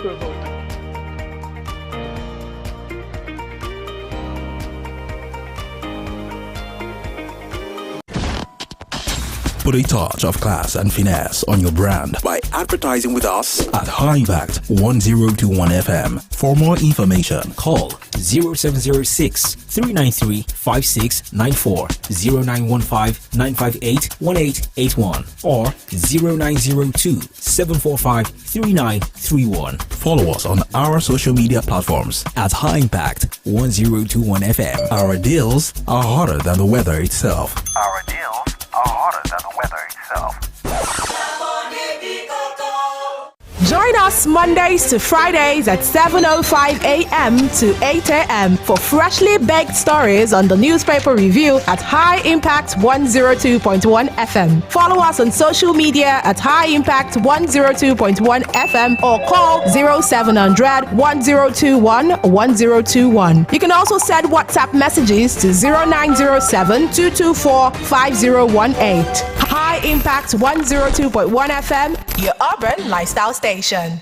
neighborhood. Put a touch of class and finesse on your brand by advertising with us at High Impact 1021 FM. For more information, call 0706 393 5694, 0915 958 1881, or 0902 745 3931. Follow us on our social media platforms at High Impact 1021 FM. Our deals are hotter than the weather itself. Our deals are hotter than the weather itself. Join us Mondays to Fridays at 7:05 a.m. to 8 a.m. for freshly baked stories on the newspaper review at High Impact 102.1 FM. Follow us on social media at High Impact 102.1 FM or call 0700 1021 1021. You can also send WhatsApp messages to 0907 224 5018. High Impact 102.1 FM, your urban lifestyle station.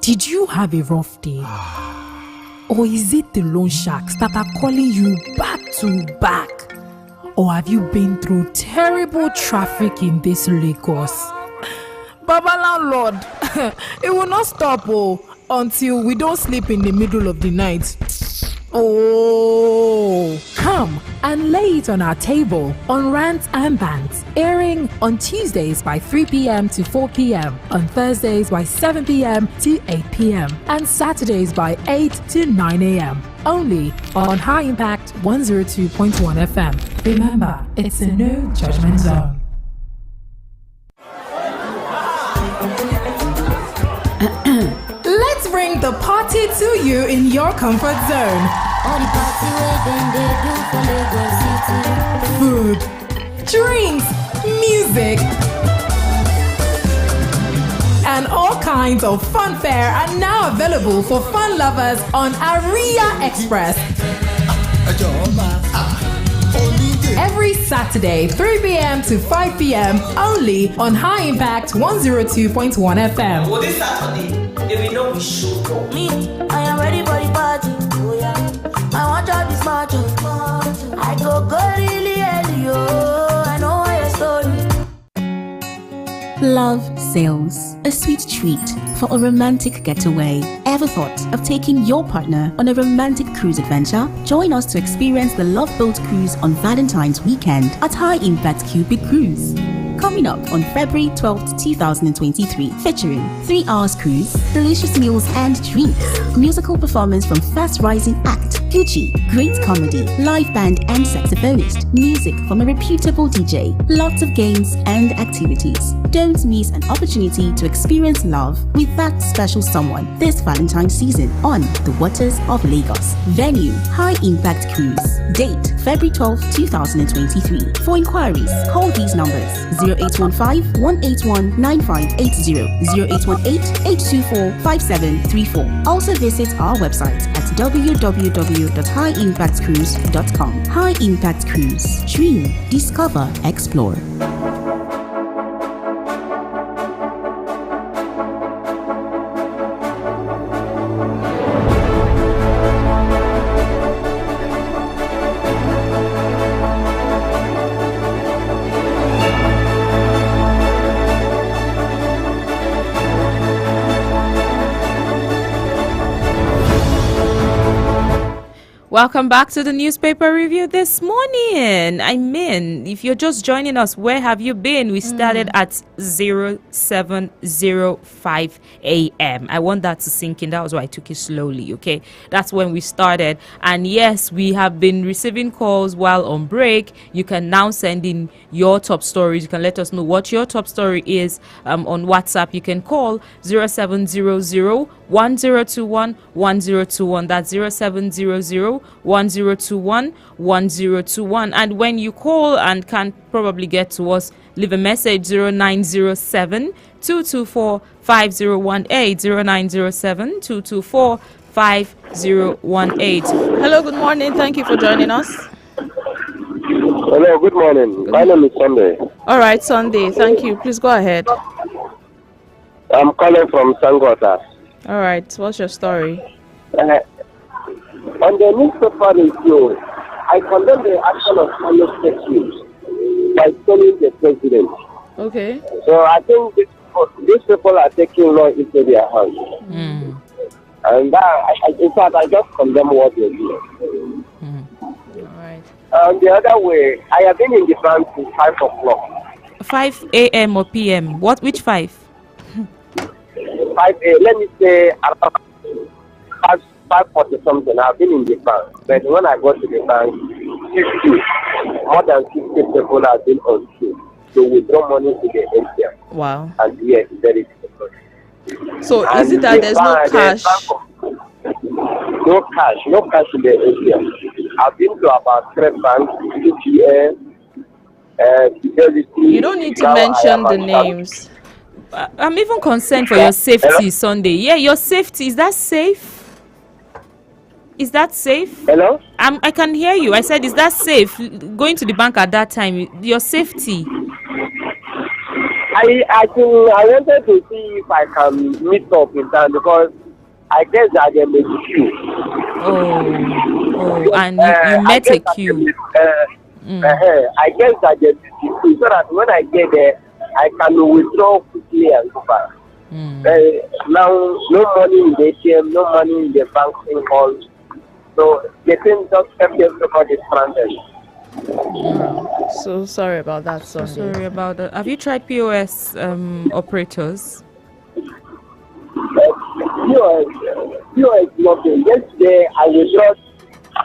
Did you have a rough day? Or is it the loan sharks that are calling you back to back? Or have you been through terrible traffic in this Lagos? Baba landlord, it will not stop until we don't sleep in the middle of the night. Oh, come and lay it on our table on Rants and Bants, airing on Tuesdays by 3 p.m. to 4 p.m., on Thursdays by 7 p.m. to 8 p.m., and Saturdays by 8 to 9 a.m. Only on High Impact 102.1 FM. Remember, it's a no judgment zone. Let's bring the party to you in your comfort zone. Food, drinks, music, and all kinds of fun fare are now available for fun lovers on Aria Express. Every Saturday, 3 p.m. to 5 p.m. only on High Impact 102.1 FM. Well, this Saturday, they will not be sure. Me, I am ready for the party. Oh yeah, I want to be smart. I go really early. Oh, I know your story. Love Sails, a sweet treat for a romantic getaway. Ever thought of taking your partner on a romantic cruise adventure? Join us to experience the Love Boat Cruise on Valentine's weekend at High Impact Cupid Cruise. Coming up on February 12th, 2023, featuring 3 hours cruise, delicious meals and drinks, musical performance from Fast Rising Act, Gucci, great comedy, live band and saxophonist, music from a reputable DJ, lots of games and activities. Don't miss an opportunity to experience love with that special someone this Valentine's season on the waters of Lagos. Venue, High Impact Cruise. Date, February 12th, 2023. For inquiries, call these numbers: 0815-181-9580, 0818-824-5734. Also visit our website at www.highimpactcruise.com. High Impact Cruise. Dream, discover, explore. Welcome back to the newspaper review this morning. I mean, if you're just joining us, where have you been? We started at 07:05 a.m. I want that to sink in. That was why I took it slowly, okay? That's when we started. And yes, we have been receiving calls while on break. You can now send in your top stories. You can let us know what your top story is on WhatsApp. You can call 0700 1021 1021. That's 0700 1021 1021. And when you call and can't probably get to us, leave a message 0907 224 5018, 0907 224 5018. Hello, good morning. Thank you for joining us. Hello, good morning. My name is Sunday. All right, Sunday. Thank you. Please go ahead. I'm calling from Sangota. All right. What's your story? On the newspaper review, I condemn the action of Kano State Youth by telling the president. Okay. So I think these people are taking law into their hands. And in fact, I just condemn what they're doing. All right. The other way, I have been in the bank since 5 o'clock. 5 a.m. or p.m.? Which 5? 5 a.m. Let me say around 5:40 something. I've been in the bank. But when I go to the bank, more than 50 people have been on queue to withdraw money to the ATM. Wow. And yes, there is. So is it that there's no cash? No cash in the ATM. I've been to about 3 banks, UTN, You don't need to mention the names. I'm even concerned for your safety, Sunday. Yeah, your safety. Is that safe? Is that safe? Hello? I can hear you. I said, is that safe? Going to the bank at that time, your safety. I wanted to see if I can meet up with them because I guess that there may be queue. Oh, and you met a queue. I guess that there may be queue so that when I get there, I can withdraw quickly and go back. Now, no money in the ATM, no money in the banking hall. So the thing just kept everybody stranded. So sorry about that, Sunday. Sorry about that. Have you tried POS operators? POS nothing. Yesterday, I withdrew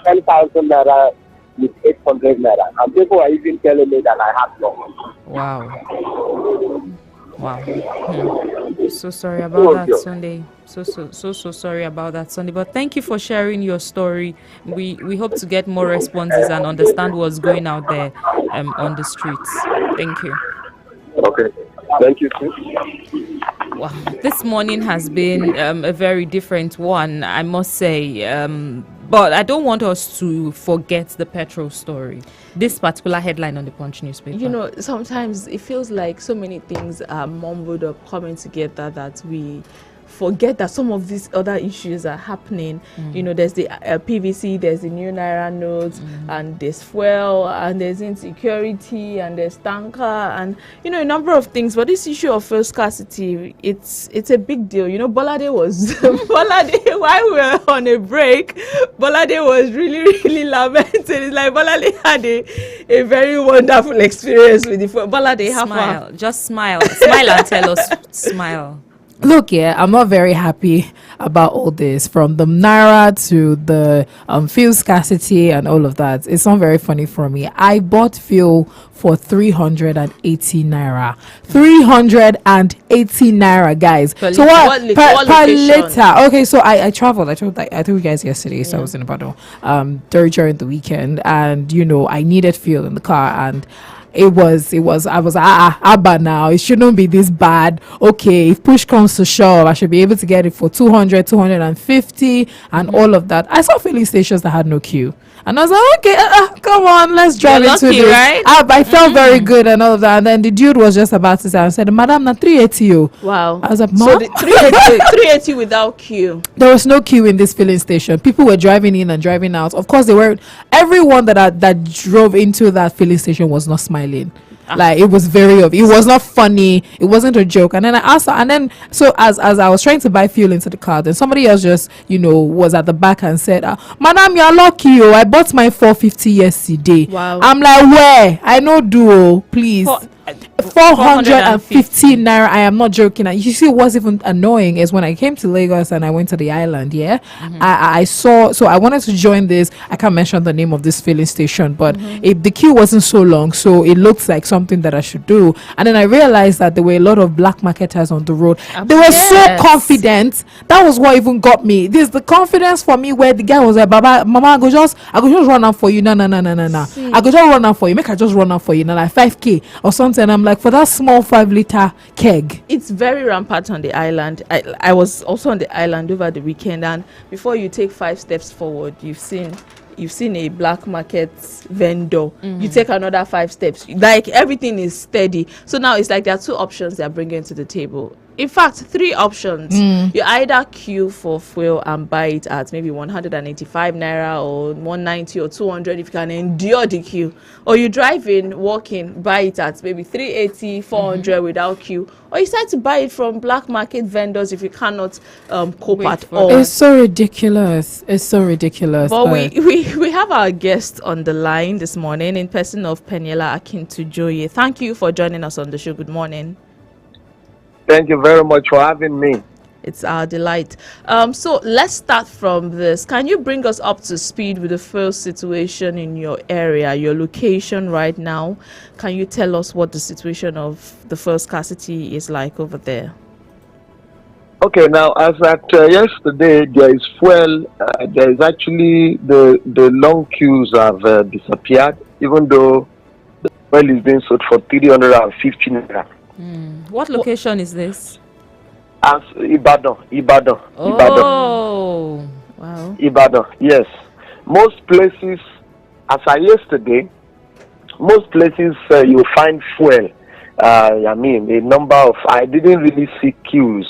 10,000 naira with 800 naira. And people are even telling me that I have no money. Wow. So sorry about that, Sunday. So sorry about that, Sunday. But thank you for sharing your story. We hope to get more responses and understand what's going out there on the streets. Thank you. Okay. Thank you too. Wow, this morning has been a very different one, I must say. But I don't want us to forget the petrol story. This particular headline on the Punch newspaper. You know, sometimes it feels like so many things are mumbled up, coming together that we forget that some of these other issues are happening. You know, there's the PVC, there's the new Naira notes, and there's fuel, and there's insecurity, and there's tanker, and, you know, a number of things. But this issue of fuel scarcity, it's a big deal. You know, Bolade was, Bolade, while we were on a break, Bolade was really, really lamenting. It's like Bolade had a very wonderful experience with the fuel. Bolade, smile, just smile. Smile and tell us, smile. Look, I'm not very happy about all this, from the Naira to the fuel scarcity and all of that. It's not very funny for me. I bought fuel for 380 Naira. 380 Naira, guys. Per liter. Okay, so I traveled. I told you guys yesterday, so I was in Ibadan during the weekend, and, you know, I needed fuel in the car, and I was Abba now. It shouldn't be this bad. Okay, if push comes to shove, I should be able to get it for 200, 250 and all of that. I saw filling stations that had no queue. And I was like, okay, come on, let's drive into this. Right? I felt very good and all of that. And then the dude was just about to say, I said, Madam, na 380. Wow. I was like, so the 380 without queue. There was no queue in this filling station. People were driving in and driving out. Of course, they weren't. Everyone that drove into that filling station was not smiling. Like, it was very obvious. It was not funny. It wasn't a joke. And then I asked her, and then so as I was trying to buy fuel into the car, then somebody else just, you know, was at the back and said, Madam, you're lucky. I bought my 450 yesterday. Wow. I'm like, where? I know duo, please. 450 Naira. I am not joking. You see, what's even annoying is when I came to Lagos and I went to the island, I saw, so I wanted to join this, I can't mention the name of this filling station, but the queue wasn't so long, so it looks like something that I should do. And then I realized that there were a lot of black marketers on the road. They were so confident. That was what even got me. There's the confidence for me where the guy was like, Baba, Mama, I go just run out for you. No. I go just run out for you. Make I just run out for you. Now, like 5K or something. And I'm like, for that small 5-liter keg. It's very rampant on the island. I was also on the island over the weekend, and before you take 5 steps forward, you've seen a black market vendor. You take another 5 steps. Like, everything is steady. So now it's like there are 2 options they're bringing to the table. In fact, 3 options. You either queue for fuel and buy it at maybe 185 naira or 190 or 200 if you can endure the queue. Or you drive in, walk in, buy it at maybe 380, 400 without queue. Or you decide to buy it from black market vendors if you cannot cope at all. It's so ridiculous. It's so ridiculous. But we have our guest on the line this morning in person of Peniela Akintujoye. Thank you for joining us on the show. Good morning. Thank you very much for having me. It's our delight. So let's start from this. Can you bring us up to speed with the fuel situation in your area, your location right now? Can you tell us what the situation of the fuel scarcity is like over there? Okay, now as at yesterday, there is fuel. There is actually the long queues have disappeared, even though the fuel is being sold for 350 naira. What location is this? As Ibadan. Oh, wow. Ibadan, yes. Most places, as of yesterday, most places you find fuel. I mean, a number of, I didn't really see queues,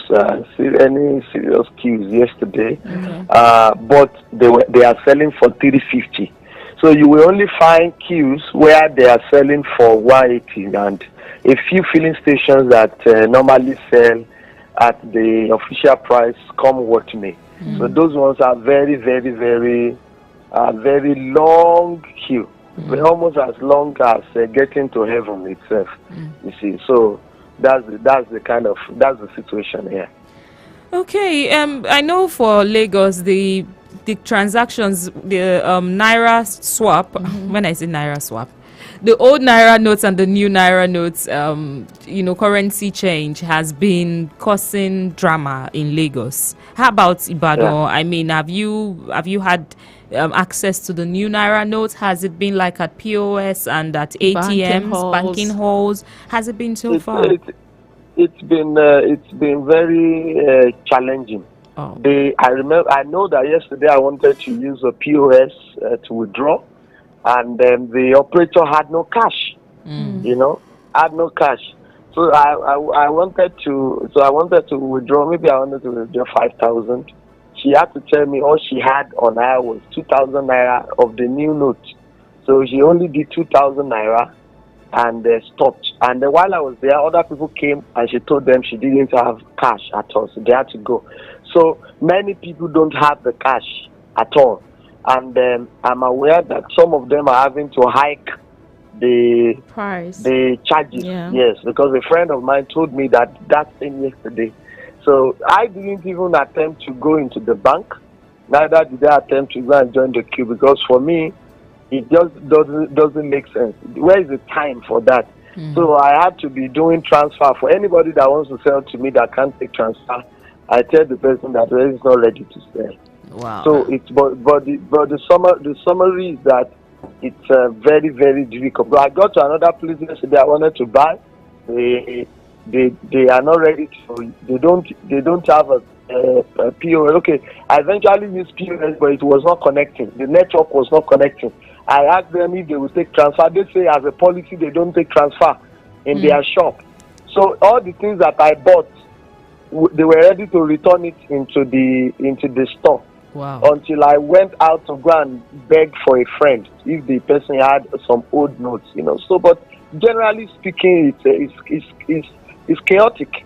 see any serious queues yesterday, but they are selling for 350. So you will only find queues where they are selling for 180 and a few filling stations that normally sell at the official price, come what may. So those ones are very, very, very, very long queue. Almost as long as getting to heaven itself. You see, so that's the situation here. Okay, I know for Lagos the transactions, the naira swap. When I say naira swap, the old naira notes and the new naira notes, currency change has been causing drama in Lagos. How about Ibadan? Yeah. I mean, have you had access to the new naira notes? Has it been like at POS and at ATMs, banking halls? Has it been so far? It's been very challenging. Oh. I know that yesterday I wanted to use a POS to withdraw, and the operator had no cash. Had no cash. So I wanted to withdraw. Maybe I wanted to withdraw 5,000. She had to tell me all she had on her was 2,000 naira of the new note. So she only did 2,000 naira and stopped. And then while I was there, other people came and she told them she didn't have cash at all, so they had to go. So many people don't have the cash at all. And I'm aware that some of them are having to hike the price, the charges. Yeah. Yes, because a friend of mine told me that thing yesterday. So I didn't even attempt to go into the bank. Neither did I attempt to go and join the queue, because for me, it just doesn't make sense. Where is the time for that? So I had to be doing transfer. For anybody that wants to sell to me that can't take transfer, I tell the person that is not ready to sell. Wow. So it's the summary is that it's very, very difficult. But I got to another place yesterday. I wanted to buy. They are not ready to. They don't have a POS. Okay, I eventually used POS, but it was not connecting. The network was not connecting. I asked them if they would take transfer. They say as a policy they don't take transfer in their shop. So all the things that I bought, they were ready to return it into the store. Wow. Until I went out to go and beg for a friend if the person had some old notes, So, but generally speaking, it's chaotic.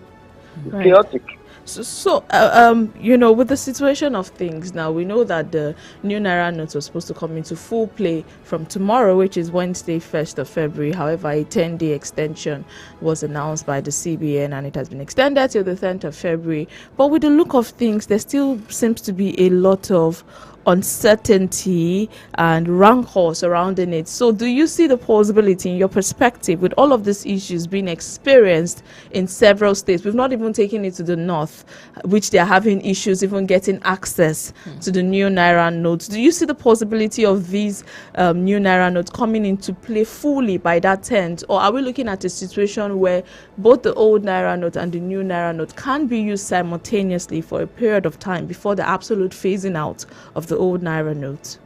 It's chaotic. So, with the situation of things now, we know that the new Naira notes are supposed to come into full play from tomorrow, which is Wednesday, 1st of February. However, a 10-day extension was announced by the CBN, and it has been extended till the 10th of February. But with the look of things, there still seems to be a lot of uncertainty and rancor surrounding it. So do you see the possibility, in your perspective, with all of these issues being experienced in several states? We've not even taken it to the north, which they're having issues even getting access to the new Naira notes. Do you see the possibility of these new Naira notes coming into play fully by that 10th? Or are we looking at a situation where both the old Naira note and the new Naira note can be used simultaneously for a period of time before the absolute phasing out of the old Naira note?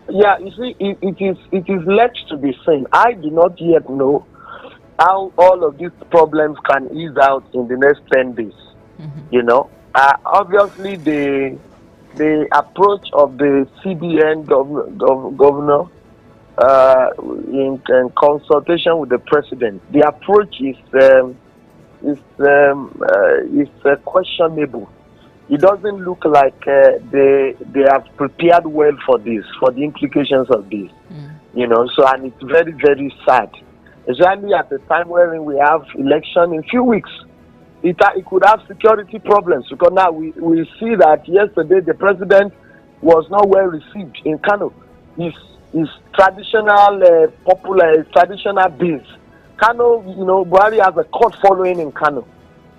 Yeah, you see, it is left to be seen. I do not yet know how all of these problems can ease out in the next 10 days. You know, obviously the approach of the CBN governor in consultation with the president, the approach is questionable. It doesn't look like they have prepared well for this, for the implications of this. You know, so, and it's very, very sad, especially at the time wherein we have election in few weeks. It could have security problems, because now we see that yesterday the president was not well received in Kano. His traditional traditional base. Kano, you know, Buhari has a cult following in Kano,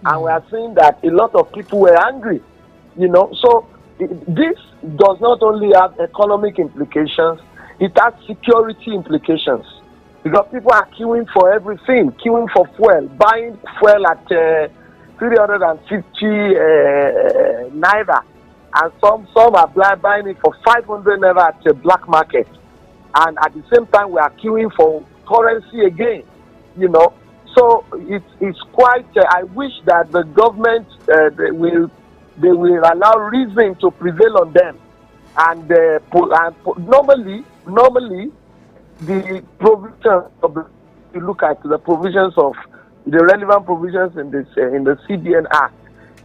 and we are seeing that a lot of people were angry. You know, so this does not only have economic implications, it has security implications, because people are queuing for everything, queuing for fuel, buying fuel at 350 naira, and some are buying it for 500 naira at the black market, and at the same time we are queuing for currency again. You know, so it's quite. I wish that the government they will allow reason to prevail on them, and normally the provisions of you look at the provisions of the relevant provisions in the CBN Act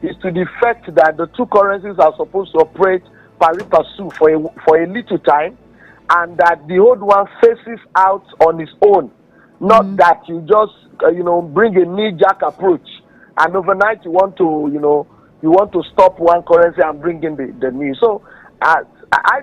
is to the effect that the two currencies are supposed to operate pari passu for a little time, and that the old one faces out on its own, not that you just bring a knee-jerk approach, and overnight you want to stop one currency and bring in the new. So I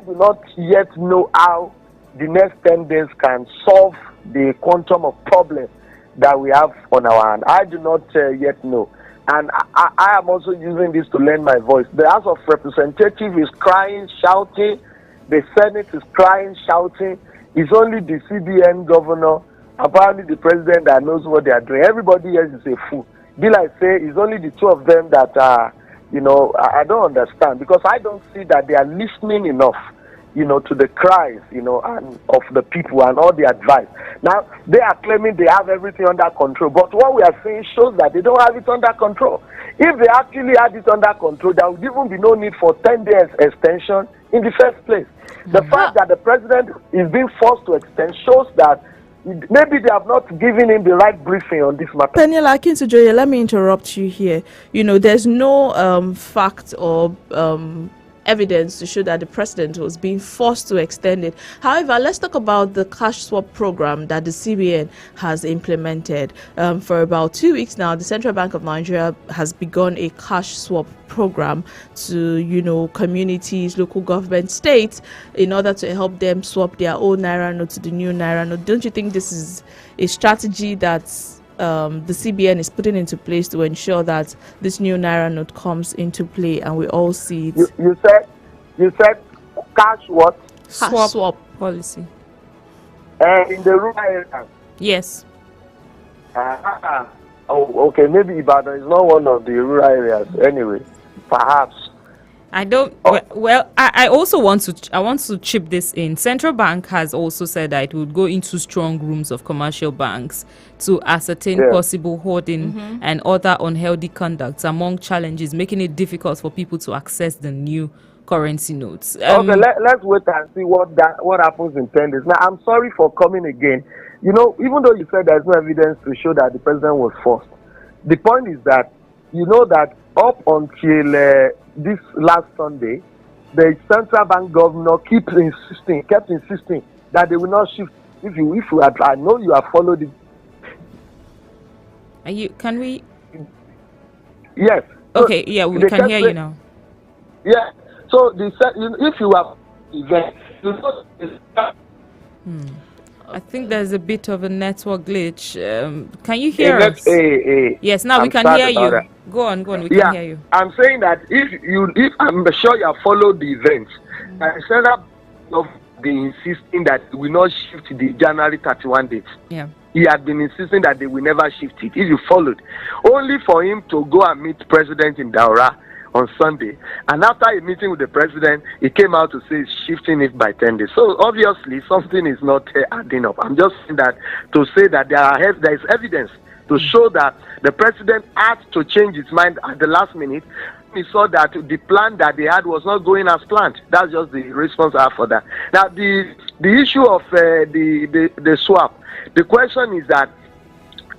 do not yet know how the next 10 days can solve the quantum of problems that we have on our hand. I do not yet know. And I am also using this to lend my voice. The House of Representatives is crying, shouting. The Senate is crying, shouting. It's only the CBN governor, apparently the president, that knows what they are doing. Everybody else is a fool. Bill, I say, it's only the two of them that are, I don't understand, because I don't see that they are listening enough, to the cries, and of the people and all the advice. Now, they are claiming they have everything under control, but what we are saying shows that they don't have it under control. If they actually had it under control, there would even be no need for 10 days extension in the first place. The fact that the president is being forced to extend shows that maybe they have not given him the right briefing on this matter. Daniel Akintojoye, let me interrupt you here. There's no fact or evidence to show that the president was being forced to extend it. However, let's talk about the cash swap program that the CBN has implemented. For about 2 weeks now, the Central Bank of Nigeria has begun a cash swap program to, communities, local government, states, in order to help them swap their old Naira note to the new Naira note. Don't you think this is a strategy that's the CBN is putting into place to ensure that this new Naira note comes into play and we all see it? You said cash what? Swap policy. In the rural areas? Yes. Okay. Maybe Ibadan is not one of the rural areas. Anyway, perhaps. I don't. Well, I also want to chip this in. Central Bank has also said that it would go into strong rooms of commercial banks to ascertain possible hoarding and other unhealthy conducts among challenges, making it difficult for people to access the new currency notes. Okay, let's wait and see what happens in 10 days. Now, I'm sorry for coming again. Even though you said there's no evidence to show that the president was forced, the point is that that up until this last Sunday, the central bank governor kept insisting that they will not shift. I know you have followed it. Can we? Yes. Okay. Yeah, we can hear you now. Yeah. So if you have event, I think there's a bit of a network glitch. Can you hear us? Yes, now we can hear you. That. Go on, we can hear you. I'm saying that if I'm sure you have followed the events, instead of being insisting that we will not shift the January 31 date. Yeah. He had been insisting that they will never shift it. If you followed, only for him to go and meet President in Daura on Sunday, and after a meeting with the president, he came out to say he's shifting it by 10 days. So obviously something is not adding up. I'm just saying that to say that there is evidence to show that the president had to change his mind at the last minute. He saw that the plan that they had was not going as planned. That's just the response I have for that. Now, the issue of the swap, the question is that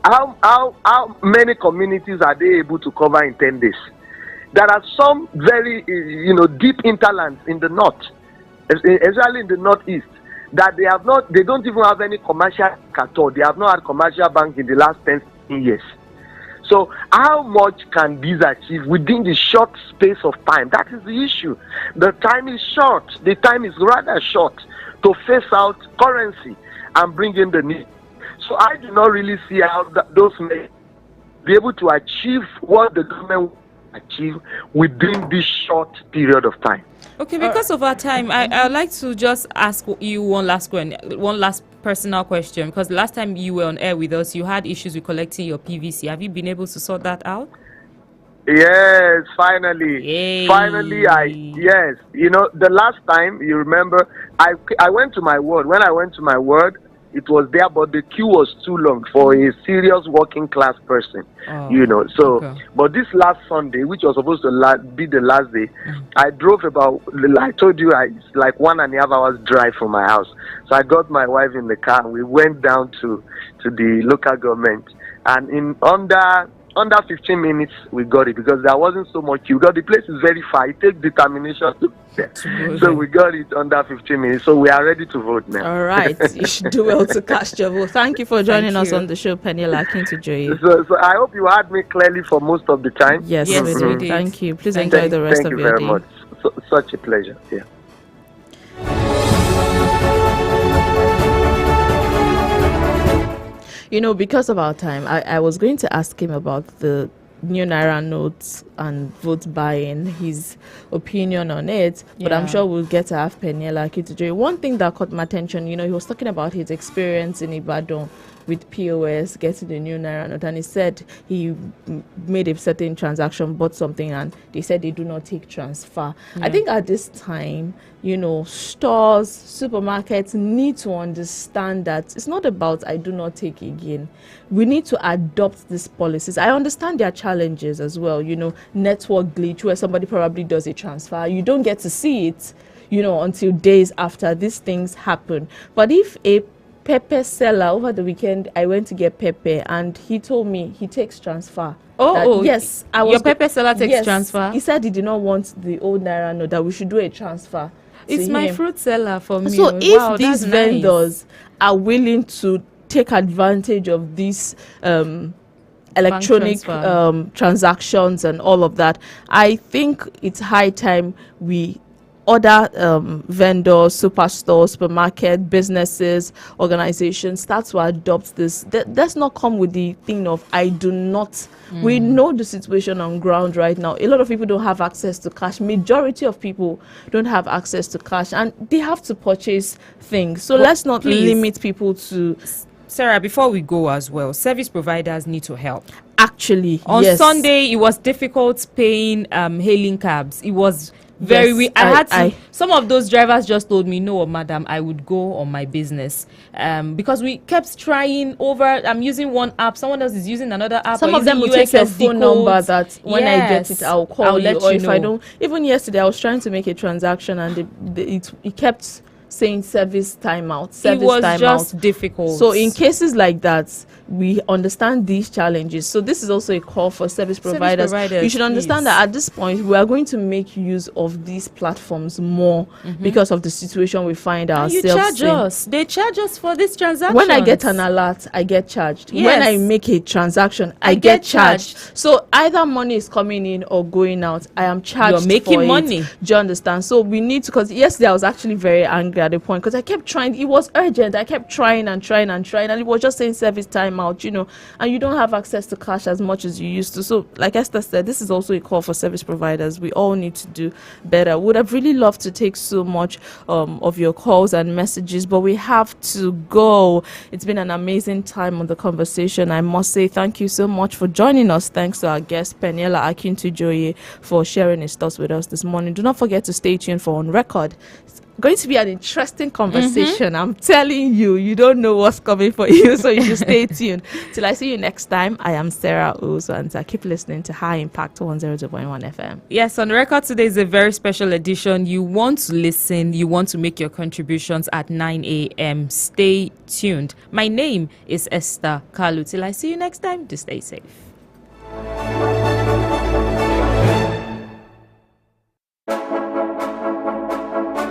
how many communities are they able to cover in 10 days? There are some very, deep hinterlands in the north, especially in the northeast, that they don't even have any commercial at all. They have not had commercial bank in the last 10 years. So how much can these achieve within the short space of time? That is the issue. The time is short. The time is rather short to phase out currency and bring in the need. So I do not really see how those may be able to achieve what the government will achieve within this short period of time. Okay, because of our time, I'd like to just ask you one last personal question. Because last time you were on air with us, you had issues with collecting your PVC. Have you been able to sort that out? Yes, finally. Yay. Finally, yes. The last time, you remember, I went to my ward. When I went to my ward, it was there, but the queue was too long for a serious working class person, So, but this last Sunday, which was supposed to be the last day, I drove about, I told you, it's like 1.5 hours drive from my house. So I got my wife in the car, and we went down to the local government, and in under 15 minutes, we got it, because there wasn't so much queue. The place is very far. It takes determination to get there. So we got it under 15 minutes. So we are ready to vote now. All right. You should do well to cast your vote. Thank you for joining us on the show, Peniela Akintojoye. So I hope you heard me clearly for most of the time. Yes, we did. Thank you. Please enjoy the rest of your day. Thank you very much. Such a pleasure. Yeah. Because of our time, I was going to ask him about the new Naira notes and vote buying, his opinion on it, but I'm sure we'll get to have Peniela Akintojoye. One thing that caught my attention, he was talking about his experience in Ibadan with POS, getting the new Naira note, and he said he made a certain transaction, bought something, and they said they do not take transfer. I think at this time, stores, supermarkets need to understand that it's not about I do not take again. We need to adopt these policies. I understand their challenges as well, network glitch where somebody probably does a transfer. You don't get to see it, until days after these things happen. But if a pepper seller, over the weekend, I went to get pepper, and he told me he takes transfer. Yes, your pepper seller takes transfer. He said he did not want the old Naira note, that we should do a transfer. It's my fruit seller for me. So if these vendors are willing to take advantage of these electronic transactions and all of that, I think it's high time we other vendors, superstores, supermarket, businesses, organizations start to adopt this. Let's not come with the thing of I do not. We know the situation on ground right now. A lot of people don't have access to cash. Majority of people don't have access to cash, and they have to purchase things. So let's not limit people to. Sarah, before we go as well, service providers need to help. Actually, on Sunday, it was difficult paying hailing cabs. It was very some of those drivers just told me, no, madam, I would go on my business, because we kept trying over. I'm using one app, someone else is using another app. Some of them will take your phone number that when I get it, I'll call you, or if I don't. Even yesterday, I was trying to make a transaction, and it kept saying service timeout. It was just difficult. So in cases like that, we understand these challenges. So this is also a call for service providers. You should understand that at this point, we are going to make use of these platforms more because of the situation we find ourselves in. You charge us. They charge us for this transaction. When I get an alert, I get charged. Yes. When I make a transaction, I get charged. So either money is coming in or going out, I am charged. You're making money. Do you understand? So we need to, because yesterday I was actually very angry at the point, because I kept trying. It was urgent. I kept trying, and it was just saying service time out, and you don't have access to cash as much as you used to. So like Esther said, this is also a call for service providers. We all need to do better. Would have really loved to take so much of your calls and messages, but we have to go. It's been an amazing time on the conversation. I must say thank you so much for joining us. Thanks to our guest Peniela Akintojoye for sharing his thoughts with us this morning. Do not forget to stay tuned for On Record going to be an interesting conversation. I'm telling you, you don't know what's coming for you, so you should stay tuned. Till I see you next time, I am Sarah Ozwanta. Keep listening to High Impact 102.1 FM. Yes, on the record today is a very special edition. You want to listen, you want to make your contributions at 9 a.m. Stay tuned. My name is Esther Kalu. Till I see you next time, do stay safe.